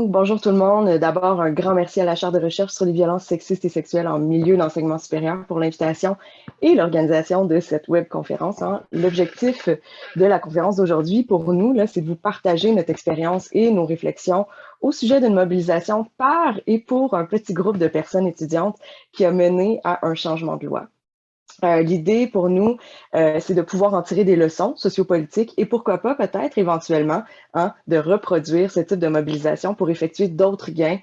Donc, bonjour tout le monde. D'abord, un grand merci à la Chaire de recherche sur les violences sexistes et sexuelles en milieu d'enseignement supérieur pour l'invitation et l'organisation de cette webconférence. L'objectif de la conférence d'aujourd'hui pour nous, là, c'est de vous partager notre expérience et nos réflexions au sujet d'une mobilisation par et pour un petit groupe de personnes étudiantes qui a mené à un changement de loi. L'idée pour nous, c'est de pouvoir en tirer des leçons sociopolitiques et pourquoi pas peut-être éventuellement de reproduire ce type de mobilisation pour effectuer d'autres gains.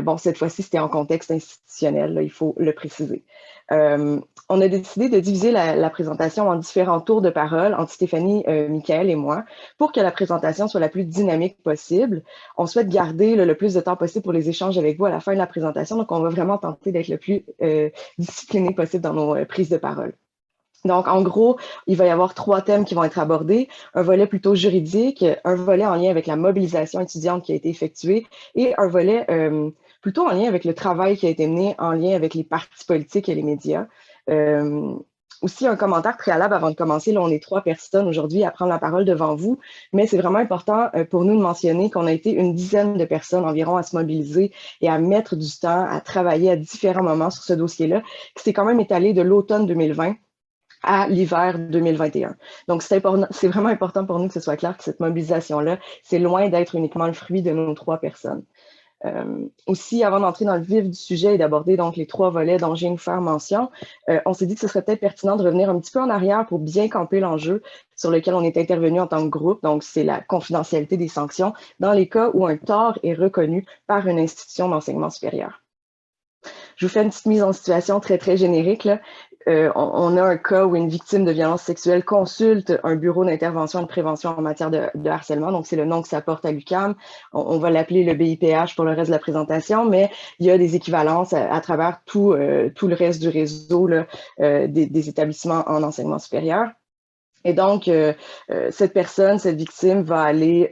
Bon, cette fois-ci, c'était en contexte institutionnel, là, il faut le préciser. On a décidé de diviser la présentation en différents tours de parole entre Stéphanie, Michael et moi pour que la présentation soit la plus dynamique possible. On souhaite garder le plus de temps possible pour les échanges avec vous à la fin de la présentation, donc on va vraiment tenter d'être le plus discipliné possible dans nos prises de parole. Donc, en gros, il va y avoir 3 thèmes qui vont être abordés. Un volet plutôt juridique, un volet en lien avec la mobilisation étudiante qui a été effectuée et un volet plutôt en lien avec le travail qui a été mené en lien avec les partis politiques et les médias. Aussi, un commentaire préalable avant de commencer. Là, on est 3 personnes aujourd'hui à prendre la parole devant vous, mais c'est vraiment important pour nous de mentionner qu'on a été une dizaine de personnes environ à se mobiliser et à mettre du temps à travailler à différents moments sur ce dossier-là, qui s'est quand même étalé de l'automne 2020 à l'hiver 2021. Donc, c'est vraiment important pour nous que ce soit clair que cette mobilisation-là, c'est loin d'être uniquement le fruit de nos 3 personnes. Aussi, avant d'entrer dans le vif du sujet et d'aborder donc les 3 volets dont je viens de faire mention, on s'est dit que ce serait peut-être pertinent de revenir un petit peu en arrière pour bien camper l'enjeu sur lequel on est intervenu en tant que groupe. Donc, c'est la confidentialité des sanctions dans les cas où un tort est reconnu par une institution d'enseignement supérieur. Je vous fais une petite mise en situation très, très générique, là. On a un cas où une victime de violence sexuelle consulte un bureau d'intervention et de prévention en matière de harcèlement. Donc, c'est le nom que ça porte à l'UQAM. On va l'appeler le BIPH pour le reste de la présentation, mais il y a des équivalences à travers tout le reste du réseau là, des établissements en enseignement supérieur. Et donc, cette personne, cette victime va aller,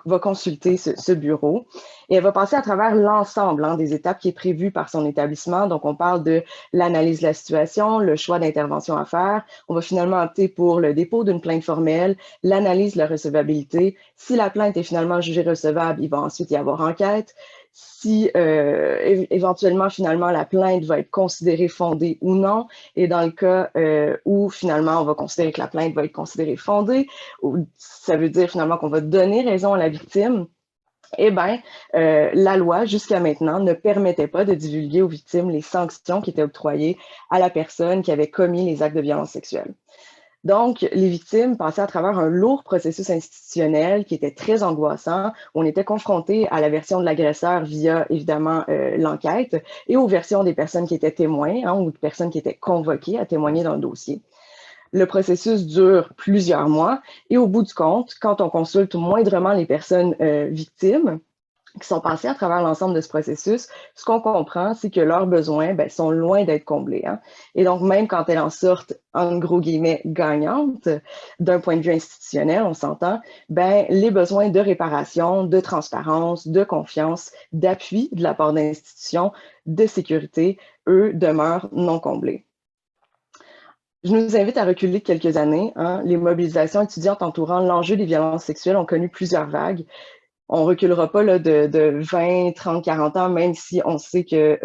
va consulter ce bureau et elle va passer à travers l'ensemble des étapes qui est prévues par son établissement. Donc, on parle de l'analyse de la situation, le choix d'intervention à faire. On va finalement opter pour le dépôt d'une plainte formelle, l'analyse de la recevabilité. Si la plainte est finalement jugée recevable, il va ensuite y avoir enquête. Si éventuellement, finalement, la plainte va être considérée fondée ou non, et dans le cas où finalement on va considérer que la plainte va être considérée fondée, ça veut dire finalement qu'on va donner raison à la victime, eh bien, la loi, jusqu'à maintenant, ne permettait pas de divulguer aux victimes les sanctions qui étaient octroyées à la personne qui avait commis les actes de violence sexuelle. Donc, les victimes passaient à travers un lourd processus institutionnel qui était très angoissant. On était confronté à la version de l'agresseur via, évidemment, l'enquête et aux versions des personnes qui étaient témoins ou de personnes qui étaient convoquées à témoigner dans le dossier. Le processus dure plusieurs mois et au bout du compte, quand on consulte moindrement les personnes victimes, qui sont passés à travers l'ensemble de ce processus, ce qu'on comprend, c'est que leurs besoins sont loin d'être comblés. Et donc, même quand elles en sortent, en gros guillemets, gagnantes, d'un point de vue institutionnel, on s'entend, les besoins de réparation, de transparence, de confiance, d'appui de la part d'institutions, de sécurité, eux, demeurent non comblés. Je nous invite à reculer de quelques années. Les mobilisations étudiantes entourant l'enjeu des violences sexuelles ont connu plusieurs vagues. On reculera pas là, de 20, 30, 40 ans, même si on sait que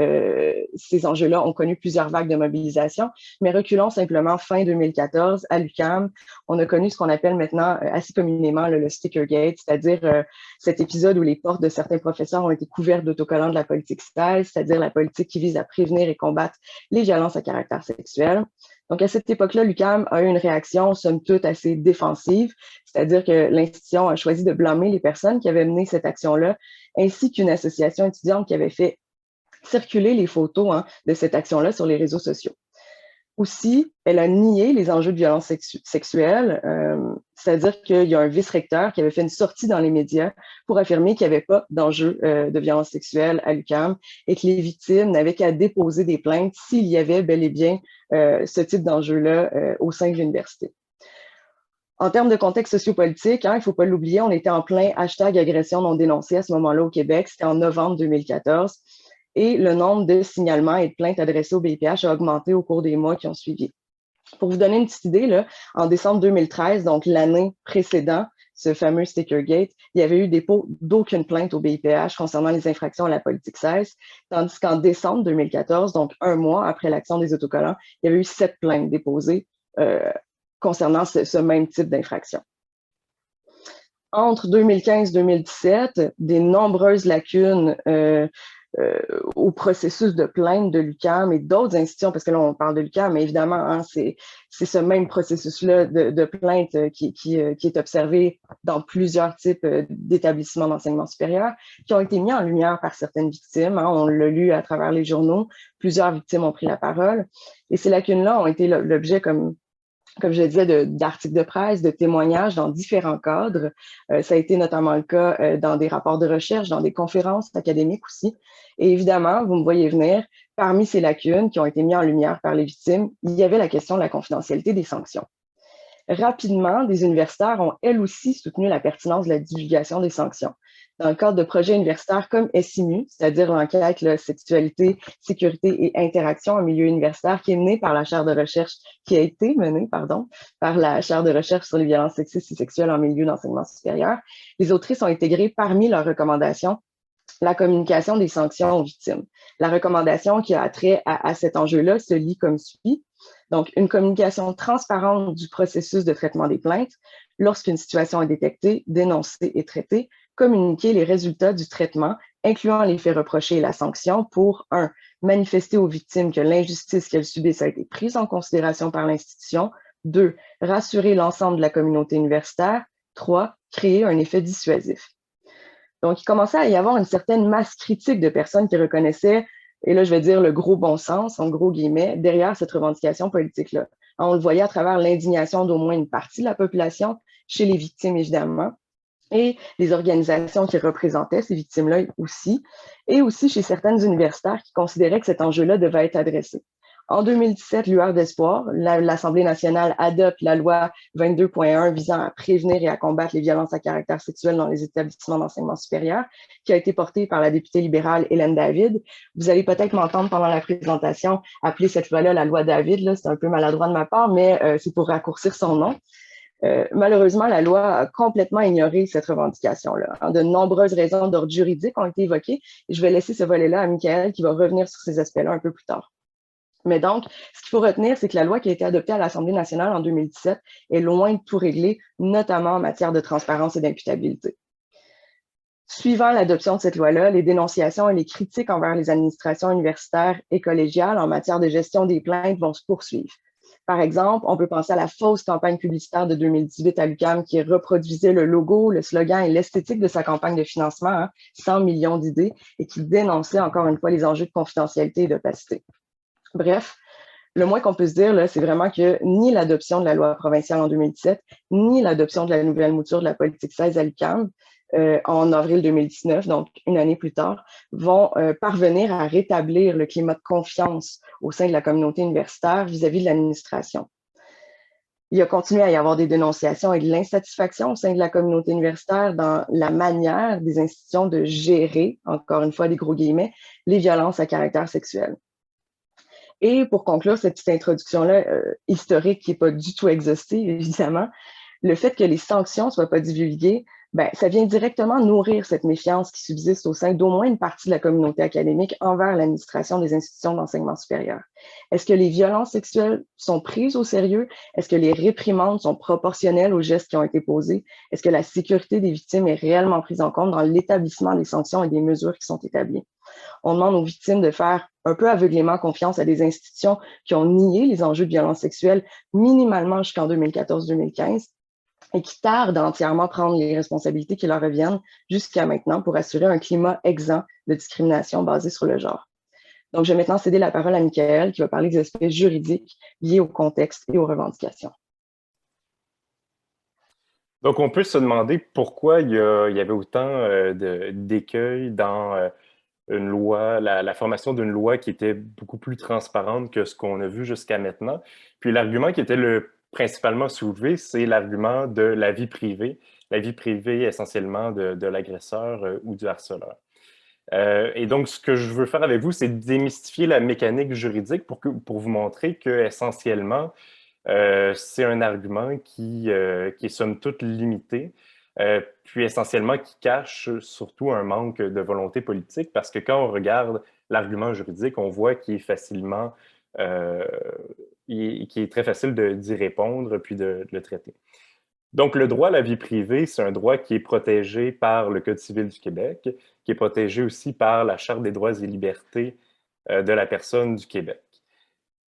ces enjeux-là ont connu plusieurs vagues de mobilisation. Mais reculons simplement fin 2014 à l'UQAM. On a connu ce qu'on appelle maintenant assez communément le sticker gate, c'est-à-dire cet épisode où les portes de certains professeurs ont été couvertes d'autocollants de la politique style, c'est-à-dire la politique qui vise à prévenir et combattre les violences à caractère sexuel. Donc, à cette époque-là, l'UQAM a eu une réaction, somme toute, assez défensive, c'est-à-dire que l'institution a choisi de blâmer les personnes qui avaient mené cette action-là, ainsi qu'une association étudiante qui avait fait circuler les photos de cette action-là sur les réseaux sociaux. Aussi, elle a nié les enjeux de violence sexuelle, c'est-à-dire qu'il y a un vice-recteur qui avait fait une sortie dans les médias pour affirmer qu'il n'y avait pas d'enjeux de violence sexuelle à l'UQAM et que les victimes n'avaient qu'à déposer des plaintes s'il y avait bel et bien ce type d'enjeu-là au sein de l'université. En termes de contexte sociopolitique, il ne faut pas l'oublier, on était en plein hashtag agression non dénoncée à ce moment-là au Québec, c'était en novembre 2014. Et le nombre de signalements et de plaintes adressées au BIPH a augmenté au cours des mois qui ont suivi. Pour vous donner une petite idée, là, en décembre 2013, donc l'année précédente ce fameux Stickergate, il y avait eu dépôt d'aucune plainte au BIPH concernant les infractions à la politique 16, tandis qu'en décembre 2014, donc un mois après l'action des autocollants, il y avait eu 7 plaintes déposées concernant ce même type d'infraction. Entre 2015-2017, des nombreuses lacunes au processus de plainte de l'UQAM et d'autres institutions, parce que là, on parle de l'UQAM, mais évidemment, hein, c'est ce même processus-là de plainte qui est observé dans plusieurs types d'établissements d'enseignement supérieur, qui ont été mis en lumière par certaines victimes. Hein, on l'a lu à travers les journaux. Plusieurs victimes ont pris la parole. Et ces lacunes-là ont été l'objet, comme je le disais, d'articles de presse, de témoignages dans différents cadres. Ça a été notamment le cas dans des rapports de recherche, dans des conférences académiques aussi. Et évidemment, vous me voyez venir, parmi ces lacunes qui ont été mises en lumière par les victimes, il y avait la question de la confidentialité des sanctions. Rapidement, des universitaires ont elles aussi soutenu la pertinence de la divulgation des sanctions. Dans le cadre de projets universitaires comme SIMU, c'est-à-dire l'enquête Sexualité, Sécurité et Interaction en milieu universitaire, qui est menée par la chaire de recherche, qui a été menée, pardon, par la chaire de recherche sur les violences sexistes et sexuelles en milieu d'enseignement supérieur, les autrices ont intégré parmi leurs recommandations la communication des sanctions aux victimes. La recommandation qui a trait à cet enjeu-là se lit comme suit. Donc, une communication transparente du processus de traitement des plaintes. Lorsqu'une situation est détectée, dénoncée et traitée, communiquer les résultats du traitement, incluant les faits reprochés et la sanction pour 1. Manifester aux victimes que l'injustice qu'elles subissent a été prise en considération par l'institution. 2. Rassurer l'ensemble de la communauté universitaire. 3. Créer un effet dissuasif. Donc, il commençait à y avoir une certaine masse critique de personnes qui reconnaissaient, et là, je vais dire le gros bon sens, en gros guillemets, derrière cette revendication politique-là. On le voyait à travers l'indignation d'au moins une partie de la population, chez les victimes, évidemment, et les organisations qui représentaient ces victimes-là aussi, et aussi chez certaines universitaires qui considéraient que cet enjeu-là devait être adressé. En 2017, lueur d'espoir, l'Assemblée nationale adopte la loi 22.1 visant à prévenir et à combattre les violences à caractère sexuel dans les établissements d'enseignement supérieur, qui a été portée par la députée libérale Hélène David. Vous allez peut-être m'entendre pendant la présentation appeler cette loi-là la loi David. C'est un peu maladroit de ma part, mais c'est pour raccourcir son nom. Malheureusement, la loi a complètement ignoré cette revendication-là. De nombreuses raisons d'ordre juridique ont été évoquées et je vais laisser ce volet-là à Michael qui va revenir sur ces aspects-là un peu plus tard. Mais donc, ce qu'il faut retenir, c'est que la loi qui a été adoptée à l'Assemblée nationale en 2017 est loin de tout régler, notamment en matière de transparence et d'imputabilité. Suivant l'adoption de cette loi-là, les dénonciations et les critiques envers les administrations universitaires et collégiales en matière de gestion des plaintes vont se poursuivre. Par exemple, on peut penser à la fausse campagne publicitaire de 2018 à l'UQAM qui reproduisait le logo, le slogan et l'esthétique de sa campagne de financement, 100 millions d'idées, et qui dénonçait encore une fois les enjeux de confidentialité et d'opacité. Bref, le moins qu'on peut se dire, c'est vraiment que ni l'adoption de la loi provinciale en 2017, ni l'adoption de la nouvelle mouture de la politique 16 à l'UQAM en avril 2019, donc une année plus tard, vont parvenir à rétablir le climat de confiance au sein de la communauté universitaire vis-à-vis de l'administration. Il a continué à y avoir des dénonciations et de l'insatisfaction au sein de la communauté universitaire dans la manière des institutions de gérer, encore une fois des gros guillemets, les violences à caractère sexuel. Et pour conclure cette petite introduction-là, historique qui n'est pas du tout exhaustive, évidemment, le fait que les sanctions ne soient pas divulguées, ça vient directement nourrir cette méfiance qui subsiste au sein d'au moins une partie de la communauté académique envers l'administration des institutions d'enseignement supérieur. Est-ce que les violences sexuelles sont prises au sérieux? Est-ce que les réprimandes sont proportionnelles aux gestes qui ont été posés? Est-ce que la sécurité des victimes est réellement prise en compte dans l'établissement des sanctions et des mesures qui sont établies? On demande aux victimes de faire un peu aveuglément confiance à des institutions qui ont nié les enjeux de violence sexuelle minimalement jusqu'en 2014-2015 et qui tardent à entièrement prendre les responsabilités qui leur reviennent jusqu'à maintenant pour assurer un climat exempt de discrimination basé sur le genre. Donc, je vais maintenant céder la parole à Michael qui va parler des aspects juridiques liés au contexte et aux revendications. Donc, on peut se demander pourquoi il y avait autant d'écueils dans une loi, la formation d'une loi qui était beaucoup plus transparente que ce qu'on a vu jusqu'à maintenant. Puis l'argument qui était le principalement soulevé, c'est l'argument de la vie privée essentiellement de l'agresseur ou du harceleur. Et donc, ce que je veux faire avec vous, c'est démystifier la mécanique juridique pour vous montrer que essentiellement, c'est un argument qui est somme toute limité. puis essentiellement qui cache surtout un manque de volonté politique, parce que quand on regarde l'argument juridique, on voit qu'il est facilement, qu'il est très facile d'y répondre puis de le traiter. Donc, le droit à la vie privée, c'est un droit qui est protégé par le Code civil du Québec, qui est protégé aussi par la Charte des droits et libertés de la personne du Québec.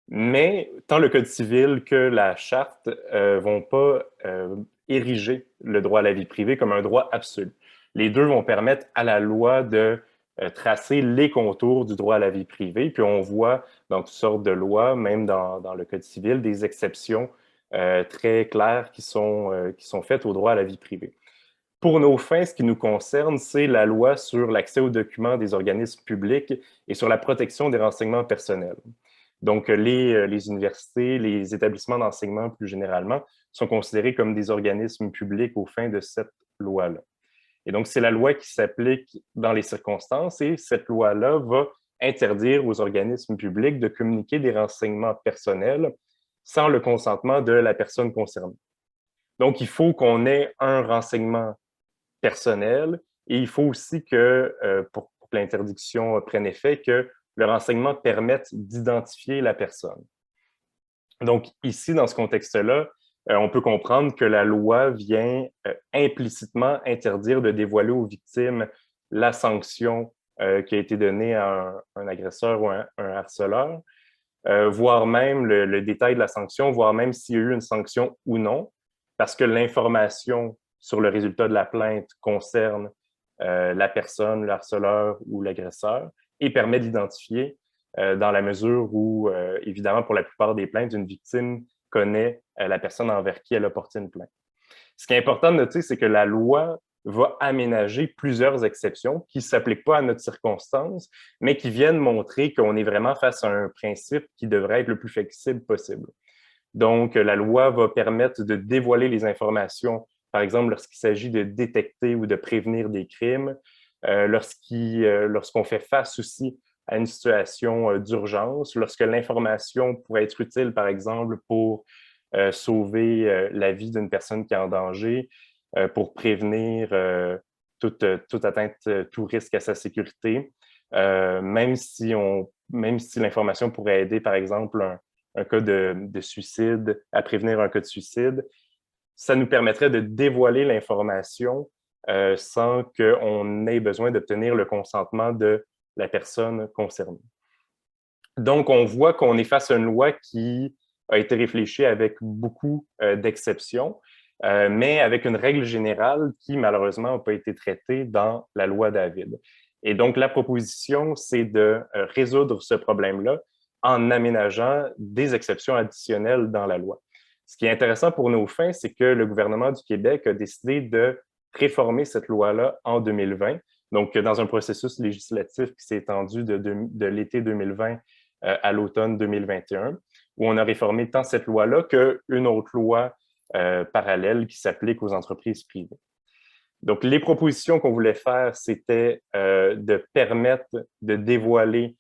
Mais tant le Code civil que la Charte vont pas ériger le droit à la vie privée comme un droit absolu. Les deux vont permettre à la loi de tracer les contours du droit à la vie privée. Puis on voit dans toutes sortes de lois, même dans le Code civil, des exceptions très claires qui sont faites au droit à la vie privée. Pour nos fins, ce qui nous concerne, c'est la loi sur l'accès aux documents des organismes publics et sur la protection des renseignements personnels. Donc, les universités, les établissements d'enseignement plus généralement, sont considérés comme des organismes publics aux fins de cette loi-là. Et donc, c'est la loi qui s'applique dans les circonstances et cette loi-là va interdire aux organismes publics de communiquer des renseignements personnels sans le consentement de la personne concernée. Donc, il faut qu'on ait un renseignement personnel et il faut aussi que, pour que l'interdiction prenne effet, que le renseignement permette d'identifier la personne. Donc, ici, dans ce contexte-là, on peut comprendre que la loi vient implicitement interdire de dévoiler aux victimes la sanction qui a été donnée à un agresseur ou un harceleur, voire même le détail de la sanction, voire même s'il y a eu une sanction ou non, parce que l'information sur le résultat de la plainte concerne la personne, le harceleur ou l'agresseur et permet d'identifier dans la mesure où, évidemment, pour la plupart des plaintes, une victime connaît la personne envers qui elle a porté une plainte. Ce qui est important de noter, c'est que la loi va aménager plusieurs exceptions qui ne s'appliquent pas à notre circonstance, mais qui viennent montrer qu'on est vraiment face à un principe qui devrait être le plus flexible possible. Donc, la loi va permettre de dévoiler les informations, par exemple, lorsqu'il s'agit de détecter ou de prévenir des crimes, lorsqu'on fait face aussi à une situation d'urgence, lorsque l'information pourrait être utile, par exemple, pour sauver la vie d'une personne qui est en danger, pour prévenir toute atteinte, tout risque à sa sécurité, même si l'information pourrait aider, par exemple, un cas de suicide, à prévenir un cas de suicide, ça nous permettrait de dévoiler l'information sans qu'on ait besoin d'obtenir le consentement de la personne concernée. Donc, on voit qu'on est face à une loi qui a été réfléchie avec beaucoup d'exceptions, mais avec une règle générale qui, malheureusement, n'a pas été traitée dans la loi David. Et donc, la proposition, c'est de résoudre ce problème-là en aménageant des exceptions additionnelles dans la loi. Ce qui est intéressant pour nos fins, c'est que le gouvernement du Québec a décidé de réformer cette loi-là en 2020, donc dans un processus législatif qui s'est étendu de l'été 2020 à l'automne 2021, où on a réformé tant cette loi-là qu'une autre loi parallèle qui s'applique aux entreprises privées. Donc, les propositions qu'on voulait faire, c'était de permettre de dévoiler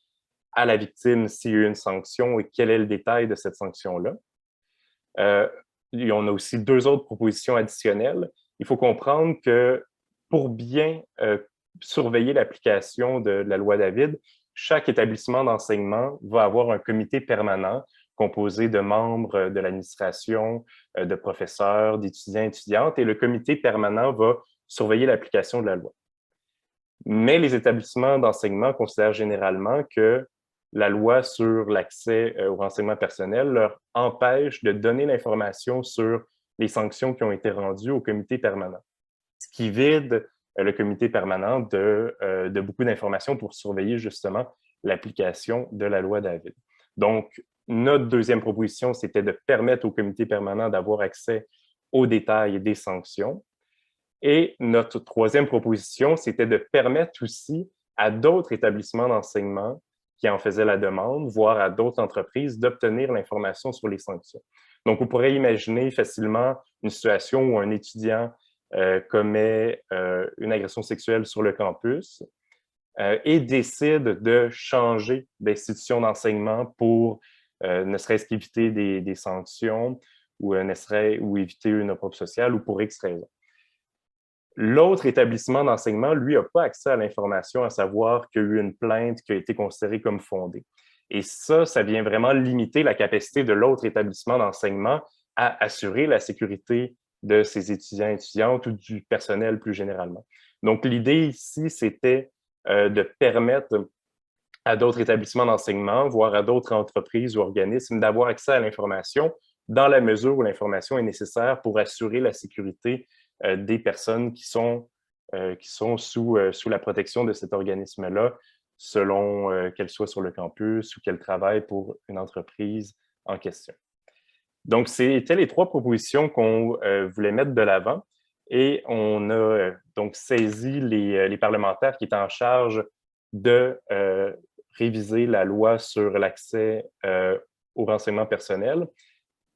à la victime s'il y a eu une sanction et quel est le détail de cette sanction-là. On a aussi deux autres propositions additionnelles. Il faut comprendre que pour bien surveiller l'application de la loi David, chaque établissement d'enseignement va avoir un comité permanent composé de membres de l'administration, de professeurs, d'étudiants et étudiantes, et le comité permanent va surveiller l'application de la loi. Mais les établissements d'enseignement considèrent généralement que la loi sur l'accès au renseignement personnel leur empêche de donner l'information sur les sanctions qui ont été rendues au comité permanent, ce qui vide le comité permanent de beaucoup d'informations pour surveiller justement l'application de la loi David. Donc, notre deuxième proposition, c'était de permettre au comité permanent d'avoir accès aux détails des sanctions. Et notre troisième proposition, c'était de permettre aussi à d'autres établissements d'enseignement qui en faisaient la demande, voire à d'autres entreprises, d'obtenir l'information sur les sanctions. Donc, on pourrait imaginer facilement une situation où un étudiant commet une agression sexuelle sur le campus et décide de changer d'institution d'enseignement pour ne serait-ce qu'éviter des sanctions ou éviter une opprobre sociale ou pour X raisons. L'autre établissement d'enseignement, lui, n'a pas accès à l'information, à savoir qu'il y a eu une plainte qui a été considérée comme fondée. Et ça vient vraiment limiter la capacité de l'autre établissement d'enseignement à assurer la sécurité de ses étudiants et étudiantes ou du personnel plus généralement. Donc, l'idée ici, c'était de permettre à d'autres établissements d'enseignement, voire à d'autres entreprises ou organismes, d'avoir accès à l'information dans la mesure où l'information est nécessaire pour assurer la sécurité des personnes qui sont sous la protection de cet organisme-là, selon qu'elles soient sur le campus ou qu'elles travaillent pour une entreprise en question. Donc, c'était les 3 propositions qu'on voulait mettre de l'avant et on a donc saisi les parlementaires qui étaient en charge de réviser la loi sur l'accès au renseignement personnel,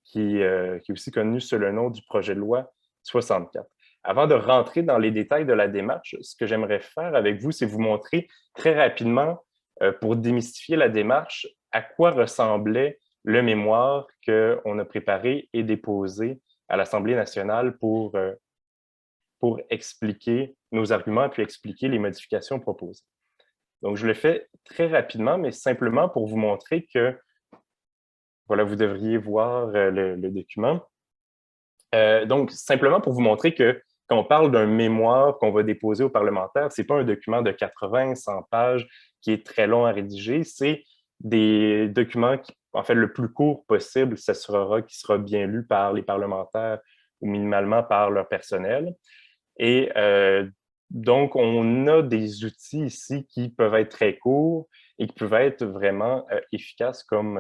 qui est aussi connu sous le nom du projet de loi 64. Avant de rentrer dans les détails de la démarche, ce que j'aimerais faire avec vous, c'est vous montrer très rapidement, pour démystifier la démarche, à quoi ressemblait le mémoire qu'on a préparé et déposé à l'Assemblée nationale pour expliquer nos arguments puis expliquer les modifications proposées. Donc, je le fais très rapidement, mais simplement pour vous montrer que, voilà, vous devriez voir le document. Donc, simplement pour vous montrer que quand on parle d'un mémoire qu'on va déposer aux parlementaires, ce n'est pas un document de 80, 100 pages qui est très long à rédiger, c'est des documents qui, en fait, le plus court possible s'assurera qu'il sera bien lu par les parlementaires ou minimalement par leur personnel. Et donc, on a des outils ici qui peuvent être très courts et qui peuvent être vraiment efficaces comme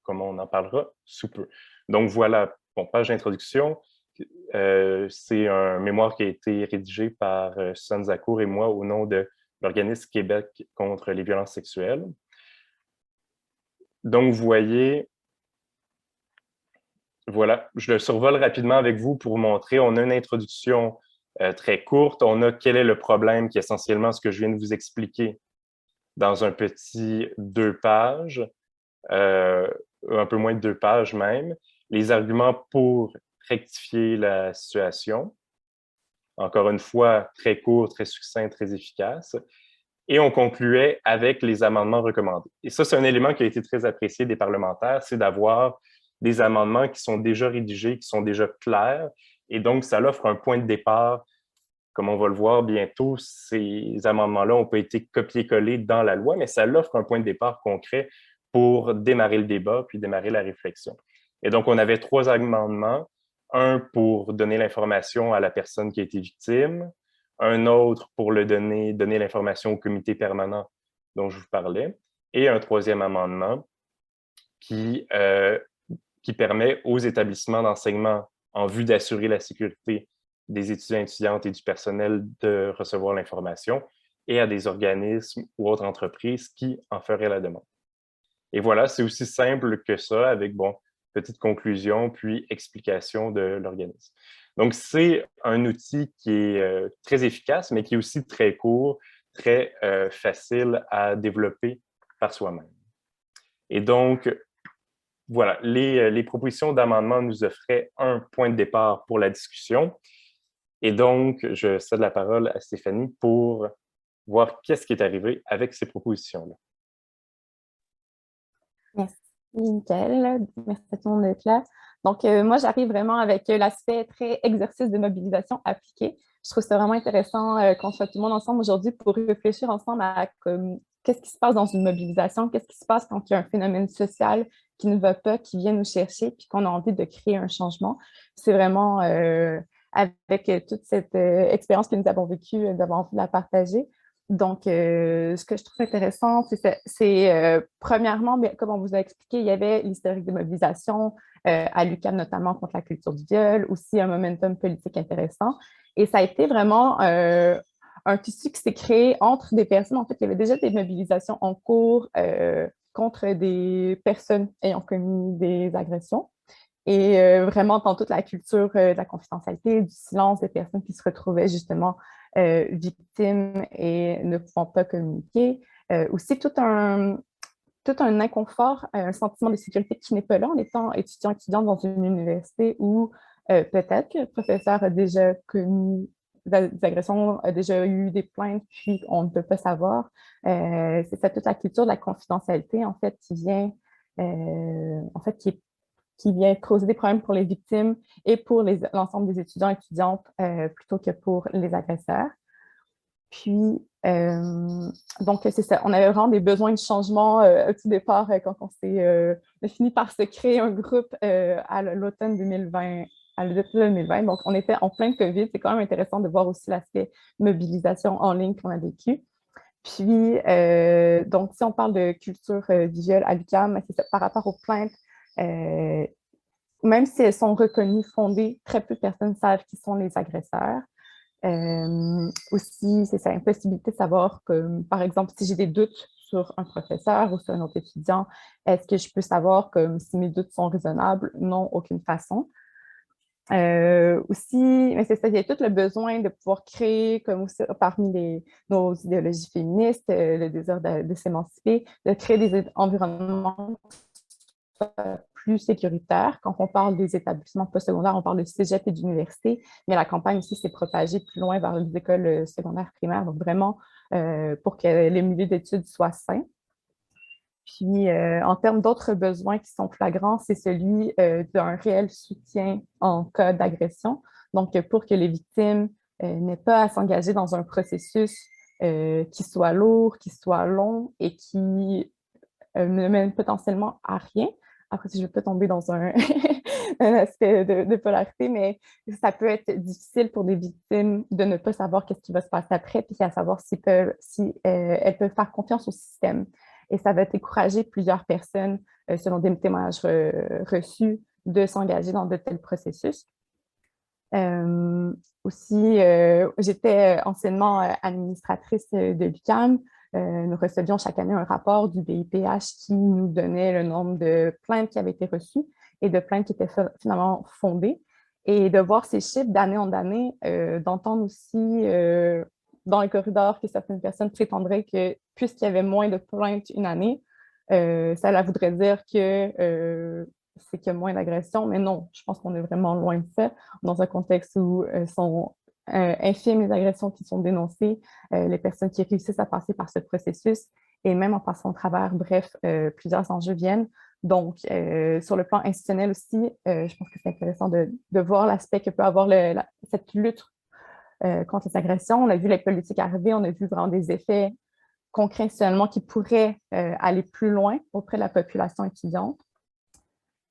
on en parlera sous peu. Donc, voilà, bon, page d'introduction. C'est un mémoire qui a été rédigé par Suzanne Zacour et moi au nom de l'organisme Québec contre les violences sexuelles. Donc, vous voyez, voilà, je le survole rapidement avec vous pour vous montrer. On a une introduction très courte. On a quel est le problème, qui est essentiellement ce que je viens de vous expliquer dans un petit 2 pages, un peu moins de 2 pages même. Les arguments pour rectifier la situation. Encore une fois, très court, très succinct, très efficace. Et on concluait avec les amendements recommandés. Et ça, c'est un élément qui a été très apprécié des parlementaires, c'est d'avoir des amendements qui sont déjà rédigés, qui sont déjà clairs. Et donc, ça offre un point de départ. Comme on va le voir bientôt, ces amendements-là ont pas été copiés-collés dans la loi, mais ça offre un point de départ concret pour démarrer le débat puis démarrer la réflexion. Et donc, on avait 3 amendements. Un pour donner l'information à la personne qui a été victime, un autre pour donner l'information au comité permanent dont je vous parlais, et un 3e amendement qui permet aux établissements d'enseignement, en vue d'assurer la sécurité des étudiants et étudiantes et du personnel, de recevoir l'information, et à des organismes ou autres entreprises qui en feraient la demande. Et voilà, c'est aussi simple que ça, avec, bon, petite conclusion, puis explication de l'organisme. Donc, c'est un outil qui est très efficace, mais qui est aussi très court, très facile à développer par soi-même. Et donc, voilà, les propositions d'amendement nous offraient un point de départ pour la discussion. Et donc, je cède la parole à Stéphanie pour voir qu'est-ce qui est arrivé avec ces propositions-là. Merci, Mickaël. Merci à tout le monde d'être là. Donc, moi, j'arrive vraiment avec l'aspect très exercice de mobilisation appliqué. Je trouve ça vraiment intéressant qu'on soit tout le monde ensemble aujourd'hui pour réfléchir ensemble à qu'est-ce qui se passe dans une mobilisation, qu'est-ce qui se passe quand il y a un phénomène social qui ne va pas, qui vient nous chercher, puis qu'on a envie de créer un changement. C'est vraiment avec toute cette expérience que nous avons vécue, d'avoir envie de la partager. Donc, ce que je trouve intéressant, c'est premièrement, comme on vous a expliqué, il y avait l'historique de mobilisation à l'UQAM, notamment contre la culture du viol, aussi un momentum politique intéressant. Et ça a été vraiment un tissu qui s'est créé entre des personnes. En fait, il y avait déjà des mobilisations en cours contre des personnes ayant commis des agressions. Et vraiment dans toute la culture de la confidentialité, du silence des personnes qui se retrouvaient justement victimes et ne pouvant pas communiquer. Aussi tout un inconfort, un sentiment de sécurité qui n'est pas là en étant étudiante dans une université où peut-être que le professeur a déjà commis des agressions, a déjà eu des plaintes, puis on ne peut pas savoir. C'est ça, toute la culture de la confidentialité, en fait, qui vient causer des problèmes pour les victimes et pour l'ensemble des étudiants et étudiantes plutôt que pour les agresseurs. Puis, donc, c'est ça. On avait vraiment des besoins de changement au tout départ quand on a fini par se créer un groupe à l'automne 2020. À l'automne 2020. Donc, on était en plein COVID. C'est quand même intéressant de voir aussi l'aspect mobilisation en ligne qu'on a vécu. Puis, donc, si on parle de culture du viol à l'UQAM, c'est ça, par rapport aux plaintes, même si elles sont reconnues, fondées, très peu de personnes savent qui sont les agresseurs. Aussi, c'est ça, impossibilité de savoir que, par exemple, si j'ai des doutes sur un professeur ou sur un autre étudiant, est-ce que je peux savoir que si mes doutes sont raisonnables? Non, aucune façon. Aussi, mais c'est ça, il y a tout le besoin de pouvoir créer, comme aussi parmi nos idéologies féministes, le désir de s'émanciper, de créer des environnements plus sécuritaires. Quand on parle des établissements postsecondaires, on parle de cégep et d'université, mais la campagne aussi s'est propagée plus loin vers les écoles secondaires primaires, donc vraiment pour que les milieux d'études soient sains. Puis, en termes d'autres besoins qui sont flagrants, c'est celui d'un réel soutien en cas d'agression. Donc, pour que les victimes n'aient pas à s'engager dans un processus qui soit lourd, qui soit long et qui ne mène potentiellement à rien. Après, si je peux tomber dans un aspect de polarité, mais ça peut être difficile pour des victimes de ne pas savoir qu'est-ce qui va se passer après, puis à savoir si elles peuvent faire confiance au système. Et ça va décourager plusieurs personnes, selon des témoignages reçus, de s'engager dans de tels processus. Aussi, j'étais anciennement administratrice de l'UQAM. Nous recevions chaque année un rapport du BIPH qui nous donnait le nombre de plaintes qui avaient été reçues et de plaintes qui étaient finalement fondées. Et de voir ces chiffres d'année en année, d'entendre aussi dans les corridors que certaines personnes prétendraient que puisqu'il y avait moins de plaintes une année, ça voudrait dire que c'est qu'il y a moins d'agressions, mais non, je pense qu'on est vraiment loin de ça, dans un contexte où sont infimes les agressions qui sont dénoncées, les personnes qui réussissent à passer par ce processus, et même en passant au travers, bref, plusieurs enjeux viennent. Donc, sur le plan institutionnel aussi, je pense que c'est intéressant de voir l'aspect que peut avoir cette lutte contre les agressions. On a vu les politiques arriver, on a vu vraiment des effets concrets institutionnellement qui pourraient aller plus loin auprès de la population étudiante.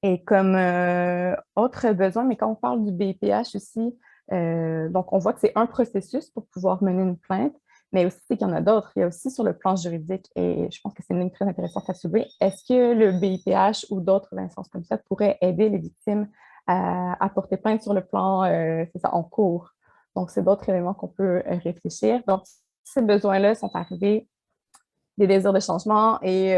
Et comme autre besoin, mais quand on parle du BIPH aussi, donc on voit que c'est un processus pour pouvoir mener une plainte, mais aussi qu'il y en a d'autres. Il y a aussi sur le plan juridique, et je pense que c'est une ligne très intéressante à soulever, est-ce que le BIPH ou d'autres instances comme ça pourraient aider les victimes à porter plainte sur le plan, c'est ça, en cours? Donc, c'est d'autres éléments qu'on peut réfléchir. Donc, ces besoins-là sont arrivés, des désirs de changement et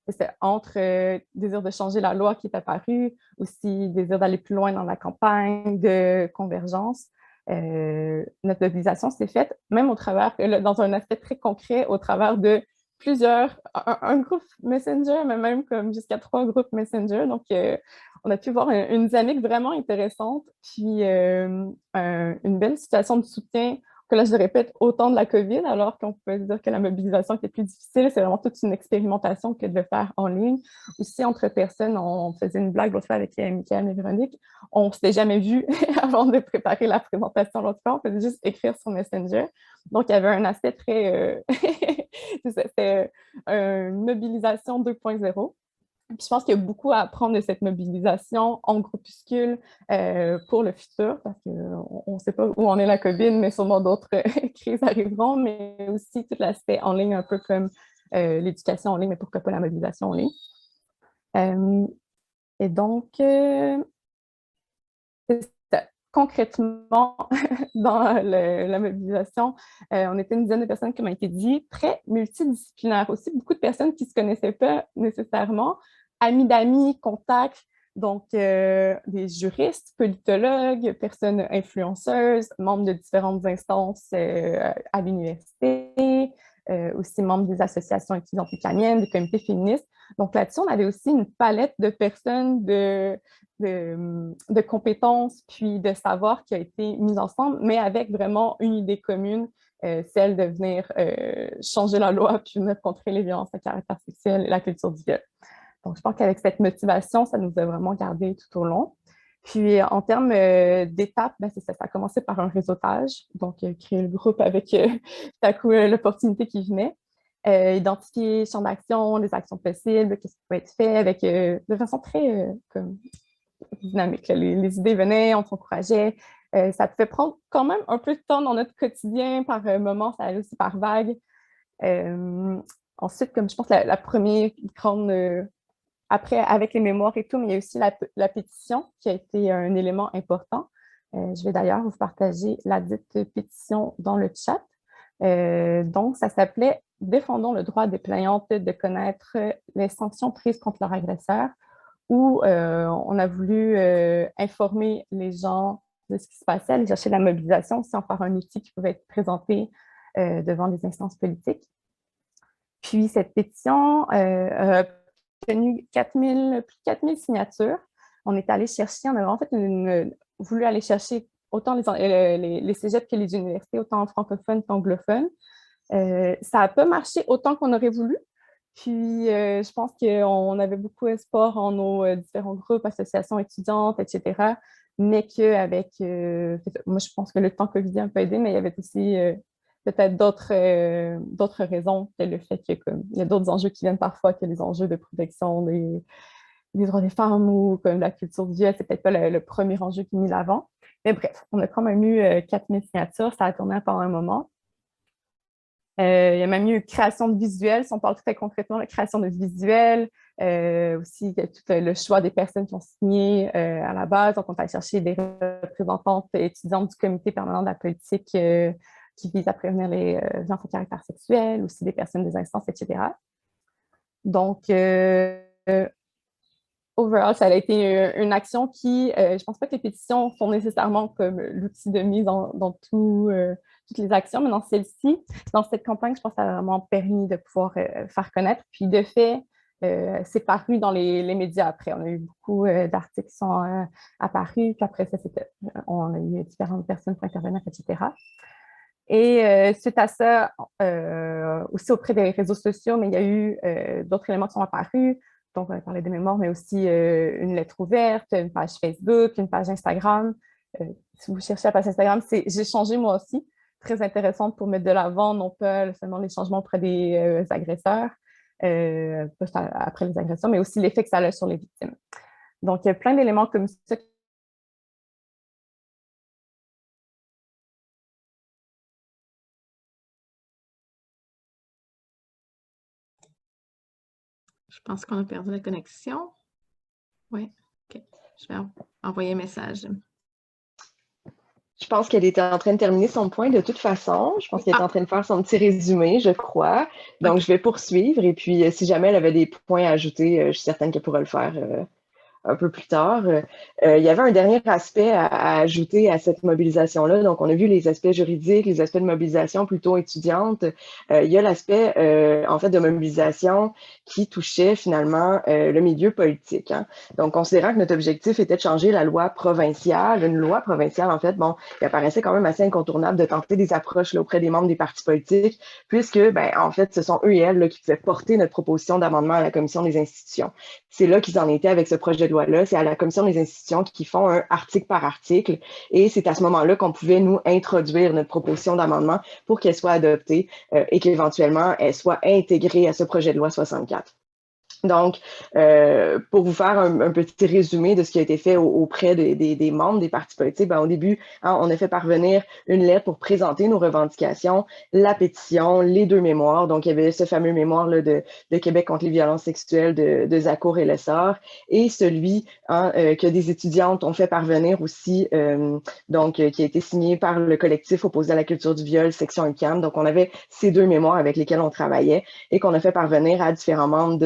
c'est entre désir de changer la loi qui est apparue, aussi désir d'aller plus loin dans la campagne de convergence. Notre mobilisation s'est faite, même au travers, dans un aspect très concret, au travers de un groupe Messenger, mais même comme jusqu'à 3 groupes Messenger. Donc, on a pu voir une dynamique vraiment intéressante, puis une belle situation de soutien que là, je le répète, au temps de la COVID, alors qu'on peut dire que la mobilisation était plus difficile. C'est vraiment toute une expérimentation que de le faire en ligne. Aussi, entre personnes, on faisait une blague l'autre fois avec Mickaël et Véronique. On ne s'était jamais vu avant de préparer la présentation l'autre fois. On faisait juste écrire sur Messenger. Donc, il y avait un aspect très... C'était une mobilisation 2.0. Puis je pense qu'il y a beaucoup à apprendre de cette mobilisation en groupuscule pour le futur, parce qu'on ne sait pas où on est la COVID, mais sûrement d'autres crises arriveront, mais aussi tout l'aspect en ligne, un peu comme l'éducation en ligne, mais pourquoi pas la mobilisation en ligne. Et donc, concrètement, dans la mobilisation, on était une dizaine de personnes, comme a été dit, très multidisciplinaires. Aussi, beaucoup de personnes qui ne se connaissaient pas nécessairement, amis d'amis, contacts, donc des juristes, politologues, personnes influenceuses, membres de différentes instances à l'université, aussi membre des associations étudiantes ukrainiennes, du comité féministe. Donc là-dessus, on avait aussi une palette de personnes, de compétences, puis de savoirs qui a été mise ensemble, mais avec vraiment une idée commune, celle de venir changer la loi, puis venir contrer les violences à caractère sexuel et la culture du viol. Donc, je pense qu'avec cette motivation, ça nous a vraiment gardé tout au long. Puis, en termes d'étapes, ben, c'est ça, ça a commencé par un réseautage, donc créer le groupe avec tout à coup l'opportunité qui venait, identifier le champ d'action, les actions possibles, qu'est-ce qui peut être fait avec, de façon très comme dynamique. Les idées venaient, on s'encourageait. Ça pouvait prendre quand même un peu de temps dans notre quotidien, par moment, ça allait aussi par vague. Ensuite, comme je pense, la première grande... après, avec les mémoires et tout, mais il y a aussi la pétition qui a été un élément important. Je vais d'ailleurs vous partager la dite pétition dans le chat. Donc, ça s'appelait « Défendons le droit des plaignantes de connaître les sanctions prises contre leur agresseur », où on a voulu informer les gens de ce qui se passait, aller chercher la mobilisation, aussi en faire un outil qui pouvait être présenté devant les instances politiques. Puis, cette pétition a obtenu plus de 4000 signatures. On est allé chercher, on a vraiment voulu aller chercher autant les cégeps que les universités, autant francophones qu'anglophones. Ça n'a pas marché autant qu'on aurait voulu. Puis, je pense qu'on avait beaucoup espoir en nos différents groupes, associations étudiantes, etc. Mais qu'avec, moi, je pense que le temps COVID a un peu aidé, mais il y avait aussi peut-être d'autres raisons que le fait qu'il y a d'autres enjeux qui viennent parfois que les enjeux de protection des droits des femmes ou comme la culture du viol, c'est peut-être pas le premier enjeu qui est mis l'avant. Mais bref, on a quand même eu 4000 signatures, ça a tourné pendant un moment. Il y a même eu création de visuels, si on parle très concrètement de création de visuels, aussi tout le choix des personnes qui ont signé à la base. Donc, on a cherché des représentantes étudiantes du comité permanent de la politique qui vise à prévenir les violences à caractère sexuel, aussi des personnes des instances, etc. Donc, overall, ça a été une action qui, je ne pense pas que les pétitions sont nécessairement comme l'outil de mise dans toutes les actions, mais dans celle-ci, dans cette campagne, je pense que ça a vraiment permis de pouvoir faire connaître. Puis de fait, c'est paru dans les médias après. On a eu beaucoup d'articles qui sont apparus, puis après ça, on a eu différentes personnes pour intervenir, etc. Et suite à ça, aussi auprès des réseaux sociaux, mais il y a eu d'autres éléments qui sont apparus. Donc, on a parlé des mémoires, mais aussi une lettre ouverte, une page Facebook, une page Instagram. Si vous cherchez la page Instagram, c'est J'ai changé moi aussi, très intéressante pour mettre de l'avant, non pas seulement les changements auprès des agresseurs, après les agressions, mais aussi l'effet que ça a sur les victimes. Donc, il y a plein d'éléments comme ça. Je pense qu'on a perdu la connexion. Oui, OK. Je vais envoyer un message. Je pense qu'elle était en train de terminer son point de toute façon. Je pense qu'elle est en train de faire son petit résumé, je crois. Donc, okay. Je vais poursuivre. Et puis, si jamais elle avait des points à ajouter, je suis certaine qu'elle pourra le faire un peu plus tard. Il y avait un dernier aspect à ajouter à cette mobilisation-là. Donc, on a vu les aspects juridiques, les aspects de mobilisation plutôt étudiante. Il y a l'aspect, en fait, de mobilisation qui touchait finalement le milieu politique. Hein. Donc, considérant que notre objectif était de changer la loi provinciale, une loi provinciale, en fait, bon, il apparaissait quand même assez incontournable de tenter des approches là, auprès des membres des partis politiques, puisque, ben, en fait, ce sont eux et elles là, qui pouvaient porter notre proposition d'amendement à la Commission des institutions. C'est là qu'ils en étaient avec ce projet de loi-là. C'est à la Commission des institutions qui font un article par article. Et c'est à ce moment-là qu'on pouvait, nous, introduire notre proposition d'amendement pour qu'elle soit adoptée et qu'éventuellement, elle soit intégrée à ce projet de loi 64. Donc, pour vous faire un petit résumé de ce qui a été fait auprès des membres des partis politiques, ben, au début, hein, on a fait parvenir une lettre pour présenter nos revendications, la pétition, les deux mémoires. Donc, il y avait ce fameux mémoire là, de Québec contre les violences sexuelles de Zakour et Lessard et celui hein, que des étudiantes ont fait parvenir aussi, donc qui a été signé par le collectif opposé à la culture du viol, section UQAM. Donc, on avait ces deux mémoires avec lesquelles on travaillait et qu'on a fait parvenir à différents membres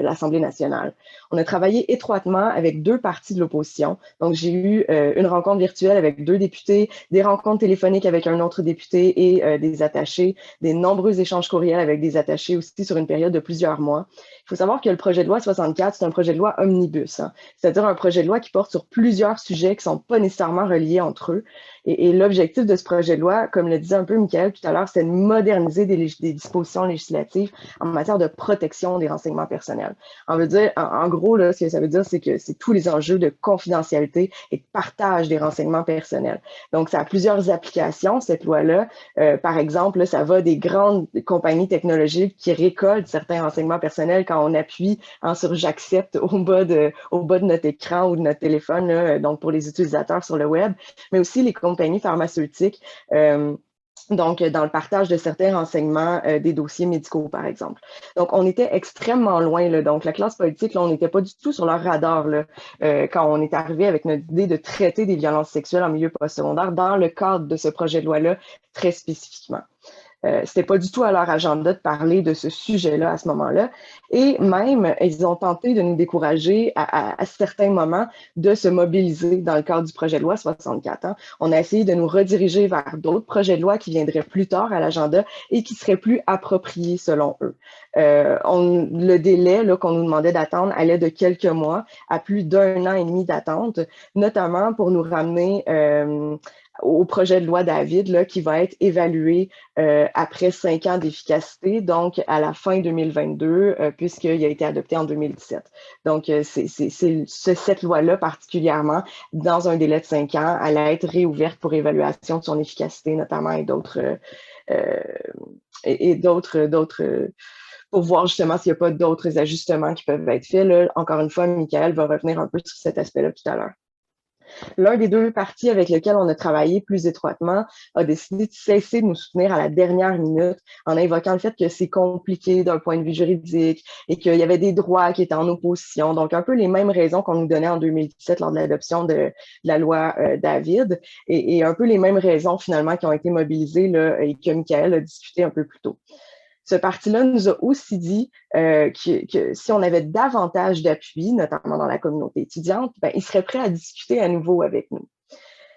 l'Assemblée nationale. On a travaillé étroitement avec 2 partis de l'opposition. Donc, j'ai eu une rencontre virtuelle avec 2 députés, des rencontres téléphoniques avec un autre député et des attachés, des nombreux échanges courriels avec des attachés aussi sur une période de plusieurs mois. Il faut savoir que le projet de loi 64, c'est un projet de loi omnibus, hein, c'est-à-dire un projet de loi qui porte sur plusieurs sujets qui ne sont pas nécessairement reliés entre eux. Et l'objectif de ce projet de loi, comme le disait un peu Michael tout à l'heure, c'est de moderniser des dispositions législatives en matière de protection des renseignements personnels. En gros, là, ce que ça veut dire, c'est que c'est tous les enjeux de confidentialité et de partage des renseignements personnels. Donc, ça a plusieurs applications, cette loi-là. Par exemple, là, ça va des grandes compagnies technologiques qui récoltent certains renseignements personnels quand on appuie sur « J'accepte » au bas de notre écran ou de notre téléphone, là, donc pour les utilisateurs sur le web, mais aussi les compagnies pharmaceutiques. Donc, dans le partage de certains renseignements des dossiers médicaux, par exemple. Donc, on était extrêmement loin, là. Donc, la classe politique, là, on n'était pas du tout sur leur radar là, quand on est arrivé avec notre idée de traiter des violences sexuelles en milieu postsecondaire dans le cadre de ce projet de loi-là, très spécifiquement. C'était pas du tout à leur agenda de parler de ce sujet-là à ce moment-là. Et même, ils ont tenté de nous décourager à certains moments de se mobiliser dans le cadre du projet de loi 64. Hein. On a essayé de nous rediriger vers d'autres projets de loi qui viendraient plus tard à l'agenda et qui seraient plus appropriés selon eux. Le délai qu'on nous demandait d'attendre allait de quelques mois à plus d'1 an et demi d'attente, notamment pour nous ramener au projet de loi David, là, qui va être évalué après 5 ans d'efficacité, donc à la fin 2022, puisqu'il a été adopté en 2017. Donc, cette loi-là particulièrement, dans un délai de 5 ans, elle allait être réouverte pour évaluation de son efficacité, notamment, et d'autres pour voir justement s'il n'y a pas d'autres ajustements qui peuvent être faits. Là, encore une fois, Michael va revenir un peu sur cet aspect-là tout à l'heure. L'un des 2 partis avec lesquels on a travaillé plus étroitement a décidé de cesser de nous soutenir à la dernière minute en invoquant le fait que c'est compliqué d'un point de vue juridique et qu'il y avait des droits qui étaient en opposition. Donc, un peu les mêmes raisons qu'on nous donnait en 2017 lors de l'adoption de la loi David et un peu les mêmes raisons finalement qui ont été mobilisées là, et que Michael a discuté un peu plus tôt. Ce parti-là nous a aussi dit que si on avait davantage d'appui, notamment dans la communauté étudiante, ben, il serait prêt à discuter à nouveau avec nous.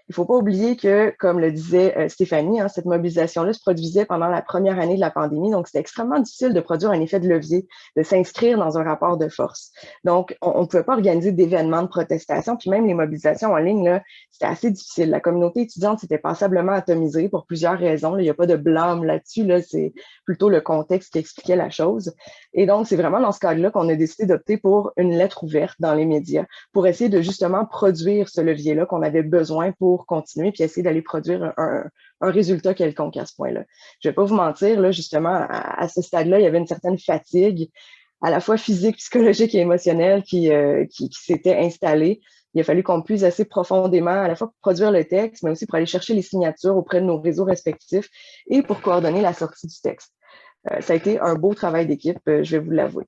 Il ne faut pas oublier que, comme le disait Stéphanie, hein, cette mobilisation-là se produisait pendant la première année de la pandémie, donc c'était extrêmement difficile de produire un effet de levier, de s'inscrire dans un rapport de force. Donc, on ne pouvait pas organiser d'événements de protestation, puis même les mobilisations en ligne, là, c'était assez difficile. La communauté étudiante s'était passablement atomisée pour plusieurs raisons. Là, il n'y a pas de blâme là-dessus, là, c'est plutôt le contexte qui expliquait la chose. Et donc, c'est vraiment dans ce cadre-là qu'on a décidé d'opter pour une lettre ouverte dans les médias pour essayer de justement produire ce levier-là qu'on avait besoin pour continuer puis essayer d'aller produire un résultat quelconque à ce point-là. Je ne vais pas vous mentir, là, justement, à ce stade-là, il y avait une certaine fatigue, à la fois physique, psychologique et émotionnelle qui s'était installée. Il a fallu qu'on puise assez profondément, à la fois pour produire le texte, mais aussi pour aller chercher les signatures auprès de nos réseaux respectifs et pour coordonner la sortie du texte. Ça a été un beau travail d'équipe, je vais vous l'avouer.